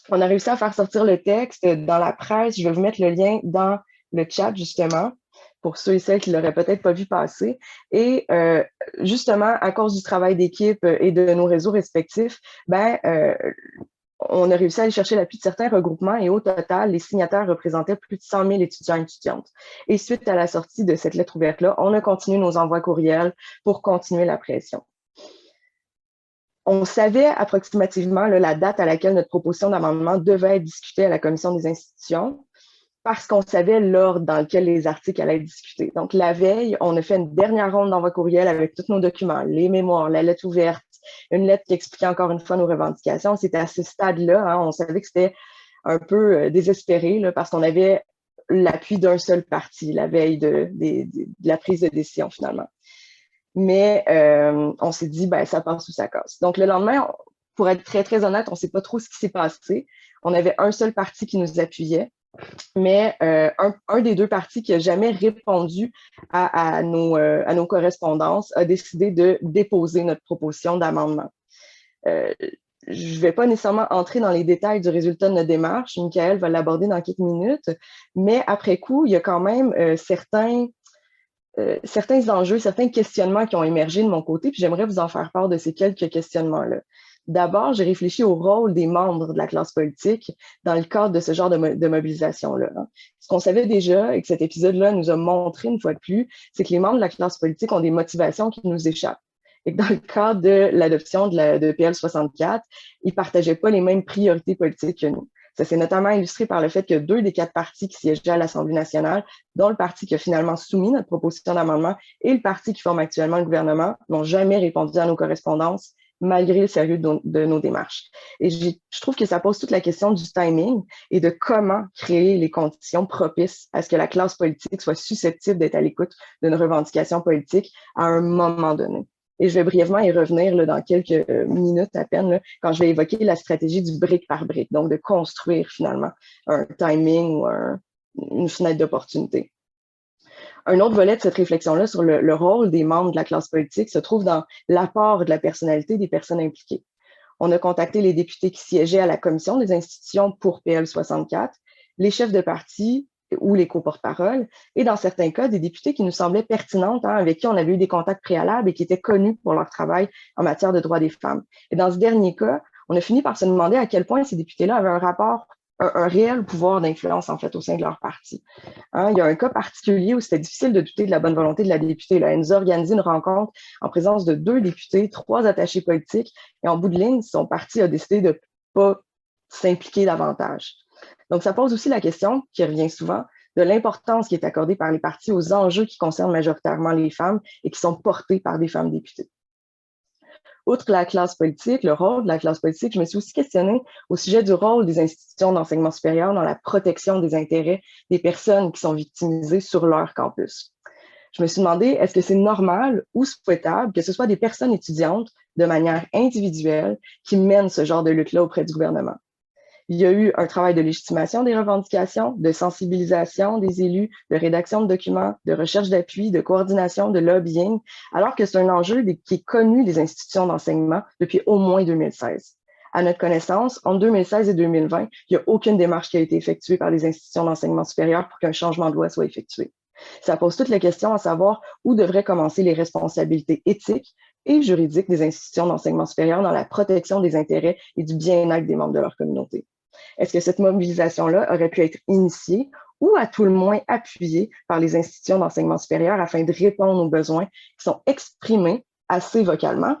On a réussi à faire sortir le texte dans la presse. Je vais vous mettre le lien dans le chat, justement, pour ceux et celles qui ne l'auraient peut-être pas vu passer. Et justement, à cause du travail d'équipe et de nos réseaux respectifs, on a réussi à aller chercher l'appui de certains regroupements et au total, les signataires représentaient plus de 100 000 étudiants et étudiantes. Et suite à la sortie de cette lettre ouverte-là, on a continué nos envois courriels pour continuer la pression. On savait approximativement là, la date à laquelle notre proposition d'amendement devait être discutée à la Commission des institutions parce qu'on savait l'ordre dans lequel les articles allaient être discutés. Donc, la veille, on a fait une dernière ronde d'envoi courriel avec tous nos documents, les mémoires, la lettre ouverte, une lettre qui expliquait encore une fois nos revendications. C'était à ce stade-là, hein, on savait que c'était un peu désespéré là, parce qu'on avait l'appui d'un seul parti la veille de la prise de décision finalement. Mais on s'est dit, ben, ça passe ou ça casse. Donc, le lendemain, pour être très, très honnête, on ne sait pas trop ce qui s'est passé. On avait un seul parti qui nous appuyait, mais un des 2 partis qui n'a jamais répondu à nos correspondances a décidé de déposer notre proposition d'amendement. Je ne vais pas nécessairement entrer dans les détails du résultat de notre démarche. Michael va l'aborder dans quelques minutes, mais après coup, il y a quand même certains enjeux, certains questionnements qui ont émergé de mon côté, puis j'aimerais vous en faire part de ces quelques questionnements-là. D'abord, j'ai réfléchi au rôle des membres de la classe politique dans le cadre de ce genre de mobilisation-là. Ce qu'on savait déjà et que cet épisode-là nous a montré une fois de plus, c'est que les membres de la classe politique ont des motivations qui nous échappent. Et que dans le cadre de l'adoption de PL 64, ils ne partageaient pas les mêmes priorités politiques que nous. Ça s'est notamment illustré par le fait que 2 des 4 partis qui siégeaient à l'Assemblée nationale, dont le parti qui a finalement soumis notre proposition d'amendement et le parti qui forme actuellement le gouvernement, n'ont jamais répondu à nos correspondances malgré le sérieux de nos démarches. Et je trouve que ça pose toute la question du timing et de comment créer les conditions propices à ce que la classe politique soit susceptible d'être à l'écoute d'une revendication politique à un moment donné. Et je vais brièvement y revenir là, dans quelques minutes à peine, là, quand je vais évoquer la stratégie du brique par brique, donc de construire finalement un timing ou une fenêtre d'opportunité. Un autre volet de cette réflexion-là sur le rôle des membres de la classe politique se trouve dans l'apport de la personnalité des personnes impliquées. On a contacté les députés qui siégeaient à la commission des institutions pour PL 64, les chefs de parti ou les co-porte-paroles, et dans certains cas, des députés qui nous semblaient pertinentes, avec qui on avait eu des contacts préalables et qui étaient connus pour leur travail en matière de droits des femmes. Et dans ce dernier cas, on a fini par se demander à quel point ces députés-là avaient un réel pouvoir d'influence, en fait, au sein de leur parti. Il y a un cas particulier où c'était difficile de douter de la bonne volonté de la députée. Elle nous a organisé une rencontre en présence de 2 députés, 3 attachés politiques, et en bout de ligne, son parti a décidé de ne pas s'impliquer davantage. Donc, ça pose aussi la question, qui revient souvent, de l'importance qui est accordée par les partis aux enjeux qui concernent majoritairement les femmes et qui sont portés par des femmes députées. Outre la classe politique, le rôle de la classe politique, je me suis aussi questionnée au sujet du rôle des institutions d'enseignement supérieur dans la protection des intérêts des personnes qui sont victimisées sur leur campus. Je me suis demandé, est-ce que c'est normal ou souhaitable que ce soit des personnes étudiantes de manière individuelle qui mènent ce genre de lutte-là auprès du gouvernement? Il y a eu un travail de légitimation des revendications, de sensibilisation des élus, de rédaction de documents, de recherche d'appui, de coordination, de lobbying, alors que c'est un enjeu qui est connu des institutions d'enseignement depuis au moins 2016. À notre connaissance, entre 2016 et 2020, il n'y a aucune démarche qui a été effectuée par les institutions d'enseignement supérieur pour qu'un changement de loi soit effectué. Ça pose toutes les questions à savoir où devraient commencer les responsabilités éthiques et juridiques des institutions d'enseignement supérieur dans la protection des intérêts et du bien-être des membres de leur communauté. Est-ce que cette mobilisation-là aurait pu être initiée ou à tout le moins appuyée par les institutions d'enseignement supérieur afin de répondre aux besoins qui sont exprimés assez vocalement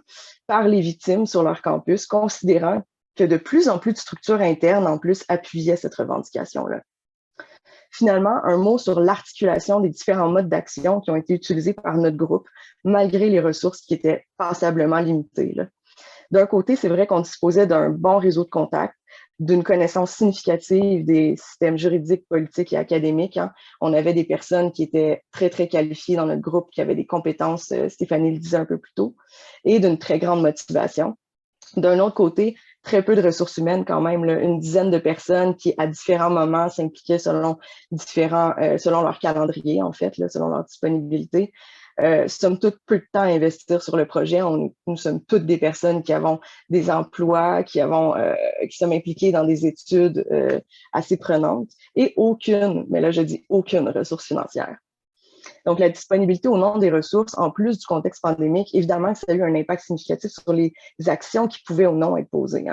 par les victimes sur leur campus, considérant que de plus en plus de structures internes en plus appuyaient cette revendication-là? Finalement, un mot sur l'articulation des différents modes d'action qui ont été utilisés par notre groupe, malgré les ressources qui étaient passablement limitées. D'un côté, c'est vrai qu'on disposait d'un bon réseau de contacts, d'une connaissance significative des systèmes juridiques, politiques et académiques. On avait des personnes qui étaient très, très qualifiées dans notre groupe, qui avaient des compétences, Stéphanie le disait un peu plus tôt, et d'une très grande motivation. D'un autre côté, très peu de ressources humaines quand même, une dizaine de personnes qui, à différents moments, s'impliquaient selon leur calendrier, en fait, selon leur disponibilité. Somme toute, peu de temps à investir sur le projet. Nous sommes toutes des personnes qui avons des emplois, qui sommes impliquées dans des études assez prenantes et mais là je dis aucune ressource financière. Donc, la disponibilité au nom des ressources, en plus du contexte pandémique, évidemment que ça a eu un impact significatif sur les actions qui pouvaient ou non être posées.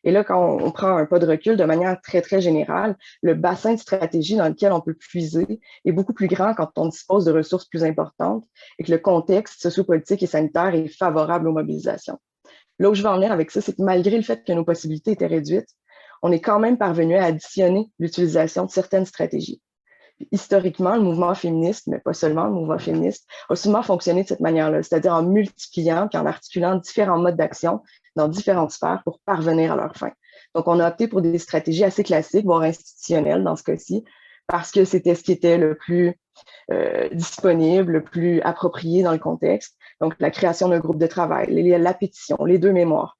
Et là, quand on prend un pas de recul de manière très, très générale, le bassin de stratégie dans lequel on peut puiser est beaucoup plus grand quand on dispose de ressources plus importantes et que le contexte sociopolitique et sanitaire est favorable aux mobilisations. Là où je veux en venir avec ça, c'est que malgré le fait que nos possibilités étaient réduites, on est quand même parvenu à additionner l'utilisation de certaines stratégies. Historiquement, le mouvement féministe, mais pas seulement le mouvement féministe, a souvent fonctionné de cette manière-là, c'est-à-dire en multipliant et en articulant différents modes d'action dans différentes sphères pour parvenir à leur fin. Donc, on a opté pour des stratégies assez classiques, voire institutionnelles dans ce cas-ci, parce que c'était ce qui était le plus disponible, le plus approprié dans le contexte. Donc, la création d'un groupe de travail, la pétition, les 2 mémoires,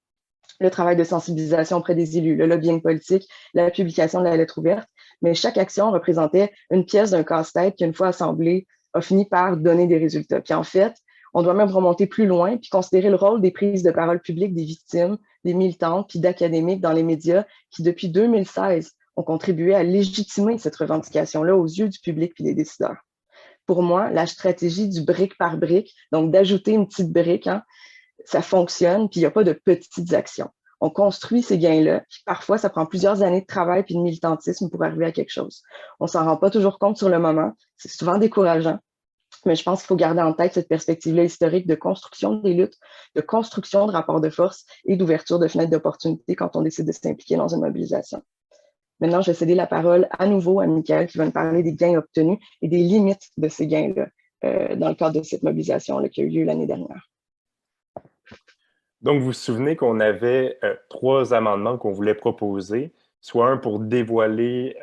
le travail de sensibilisation auprès des élus, le lobbying politique, la publication de la lettre ouverte. Mais chaque action représentait une pièce d'un casse-tête qui, une fois assemblée, a fini par donner des résultats. Puis en fait, on doit même remonter plus loin puis considérer le rôle des prises de parole publiques des victimes, des militantes puis d'académiques dans les médias qui, depuis 2016, ont contribué à légitimer cette revendication-là aux yeux du public puis des décideurs. Pour moi, la stratégie du brique par brique, donc d'ajouter une petite brique, ça fonctionne, puis il n'y a pas de petites actions. On construit ces gains-là. Parfois, ça prend plusieurs années de travail puis de militantisme pour arriver à quelque chose. On s'en rend pas toujours compte sur le moment. C'est souvent décourageant. Mais je pense qu'il faut garder en tête cette perspective-là historique de construction des luttes, de construction de rapports de force et d'ouverture de fenêtres d'opportunité quand on décide de s'impliquer dans une mobilisation. Maintenant, je vais céder la parole à nouveau à Michael qui va nous parler des gains obtenus et des limites de ces gains-là dans le cadre de cette mobilisation-là qui a eu lieu l'année dernière. Donc, vous vous souvenez qu'on avait 3 amendements qu'on voulait proposer, soit un pour dévoiler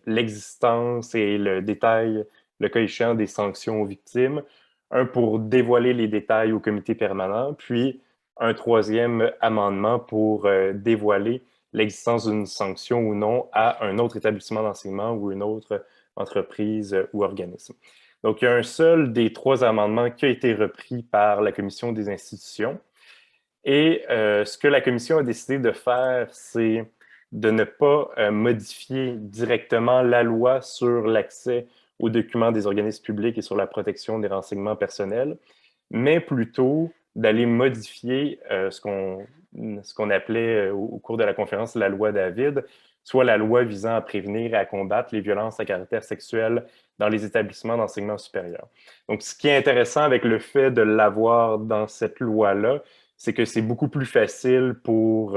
l'existence et le détail, le cas échéant, des sanctions aux victimes, un pour dévoiler les détails au comité permanent, puis un 3e amendement pour dévoiler l'existence d'une sanction ou non à un autre établissement d'enseignement ou une autre entreprise ou organisme. Donc, il y a un seul des 3 amendements qui a été repris par la Commission des institutions. Et ce que la Commission a décidé de faire, c'est de ne pas modifier directement la loi sur l'accès aux documents des organismes publics et sur la protection des renseignements personnels, mais plutôt d'aller modifier ce qu'on appelait au cours de la conférence la loi David, soit la loi visant à prévenir et à combattre les violences à caractère sexuel dans les établissements d'enseignement supérieur. Donc, ce qui est intéressant avec le fait de l'avoir dans cette loi-là, c'est que c'est beaucoup plus facile pour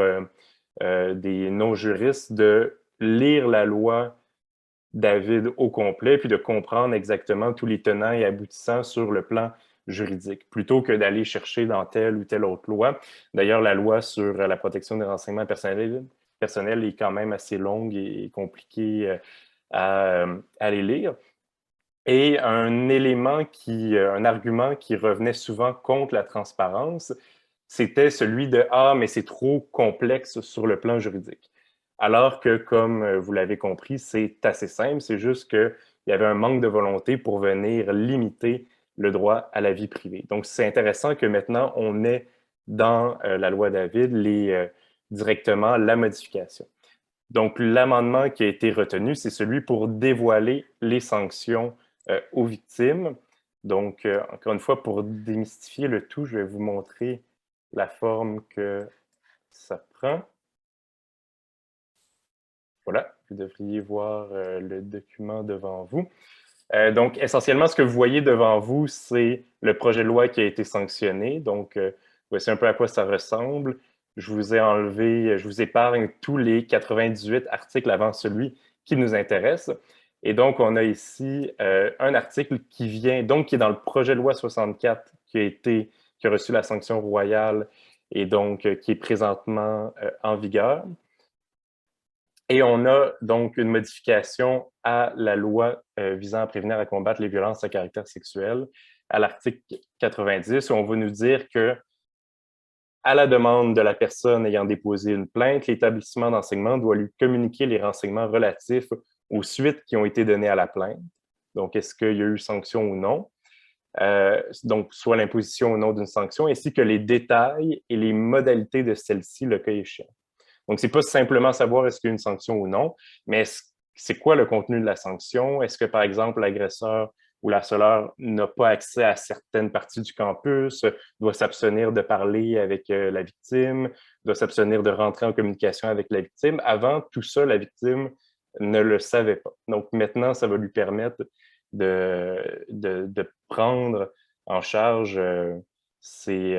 des non-juristes de lire la loi David au complet, puis de comprendre exactement tous les tenants et aboutissants sur le plan juridique, plutôt que d'aller chercher dans telle ou telle autre loi. D'ailleurs, la loi sur la protection des renseignements personnels est quand même assez longue et compliquée à les lire. Et un argument qui revenait souvent contre la transparence, c'était celui de « Ah, mais c'est trop complexe sur le plan juridique ». Alors que, comme vous l'avez compris, c'est assez simple, c'est juste qu'il y avait un manque de volonté pour venir limiter le droit à la vie privée. Donc, c'est intéressant que maintenant, on ait dans la loi David directement la modification. Donc, l'amendement qui a été retenu, c'est celui pour dévoiler les sanctions aux victimes. Donc, encore une fois, pour démystifier le tout, je vais vous montrer la forme que ça prend. Voilà, vous devriez voir le document devant vous. Donc, essentiellement, ce que vous voyez devant vous, c'est le projet de loi qui a été sanctionné. Donc, voici un peu à quoi ça ressemble. Je vous épargne tous les 98 articles avant celui qui nous intéresse. Et donc, on a ici un article qui est dans le projet de loi 64 qui a reçu la sanction royale et donc qui est présentement en vigueur. Et on a donc une modification à la loi visant à prévenir et à combattre les violences à caractère sexuel, à l'article 90, où on va nous dire que, à la demande de la personne ayant déposé une plainte, l'établissement d'enseignement doit lui communiquer les renseignements relatifs aux suites qui ont été données à la plainte. Donc, est-ce qu'il y a eu sanction ou non? Donc, soit l'imposition ou non d'une sanction, ainsi que les détails et les modalités de celle-ci, le cas échéant. Donc, ce n'est pas simplement savoir est-ce qu'il y a une sanction ou non, mais c'est quoi le contenu de la sanction? Est-ce que, par exemple, l'agresseur ou l'harceleur n'a pas accès à certaines parties du campus, doit s'abstenir de parler avec la victime, doit s'abstenir de rentrer en communication avec la victime? Avant, tout ça, la victime ne le savait pas. Donc, maintenant, ça va lui permettre de prendre en charge ces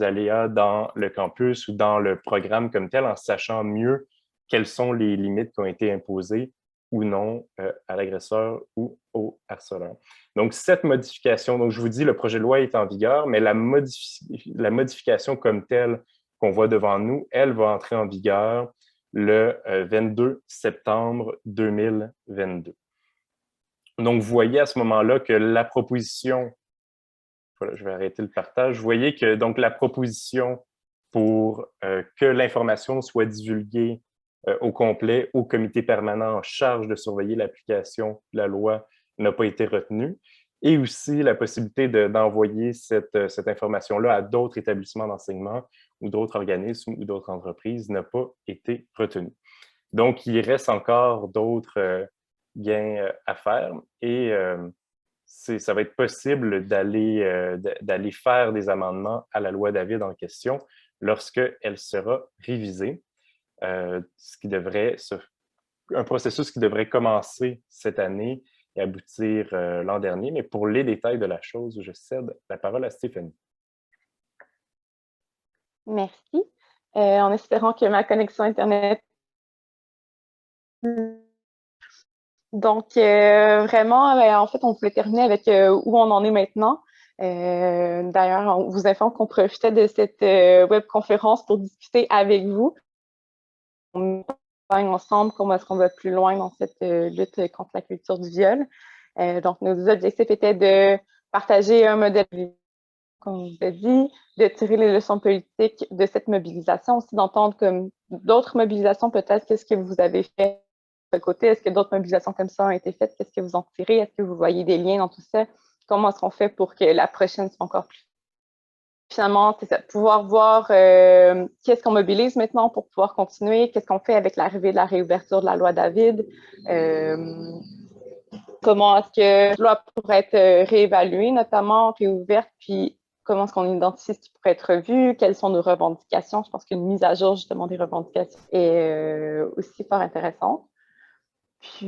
aléas dans le campus ou dans le programme comme tel, en sachant mieux quelles sont les limites qui ont été imposées ou non à l'agresseur ou au harceleur. Donc, cette modification, donc je vous dis, le projet de loi est en vigueur, mais la modification comme telle qu'on voit devant nous, elle va entrer en vigueur le 22 septembre 2022. Donc, vous voyez à ce moment-là que la proposition, voilà, je vais arrêter le partage, vous voyez que donc la proposition pour que l'information soit divulguée au complet au comité permanent en charge de surveiller l'application de la loi n'a pas été retenue, et aussi la possibilité d'envoyer cette information-là à d'autres établissements d'enseignement ou d'autres organismes ou d'autres entreprises n'a pas été retenue. Donc, il reste encore d'autres gains à faire et ça va être possible d'aller faire des amendements à la loi David en question lorsqu'elle sera révisée, un processus qui devrait commencer cette année et aboutir l'an dernier. Mais pour les détails de la chose, je cède la parole à Stéphanie. Merci. En espérant que ma connexion Internet... Donc, vraiment, en fait, on voulait terminer avec où on en est maintenant. D'ailleurs, on vous informe qu'on profitait de cette webconférence pour discuter avec vous. On travaille ensemble comment est-ce qu'on va plus loin dans cette lutte contre la culture du viol. Donc, nos objectifs étaient de partager un modèle, comme je vous ai dit, de tirer les leçons politiques de cette mobilisation, aussi d'entendre comme d'autres mobilisations, peut-être qu'est-ce que vous avez fait de côté, est-ce que d'autres mobilisations comme ça ont été faites, qu'est-ce que vous en tirez, est-ce que vous voyez des liens dans tout ça, comment est-ce qu'on fait pour que la prochaine soit encore plus... Finalement, c'est ça, pouvoir voir qu'est-ce qu'on mobilise maintenant pour pouvoir continuer, qu'est-ce qu'on fait avec l'arrivée de la réouverture de la loi David, comment est-ce que la loi pourrait être réévaluée, notamment réouverte, puis comment est-ce qu'on identifie ce qui pourrait être revu, quelles sont nos revendications. Je pense qu'une mise à jour justement des revendications est aussi fort intéressante. Puis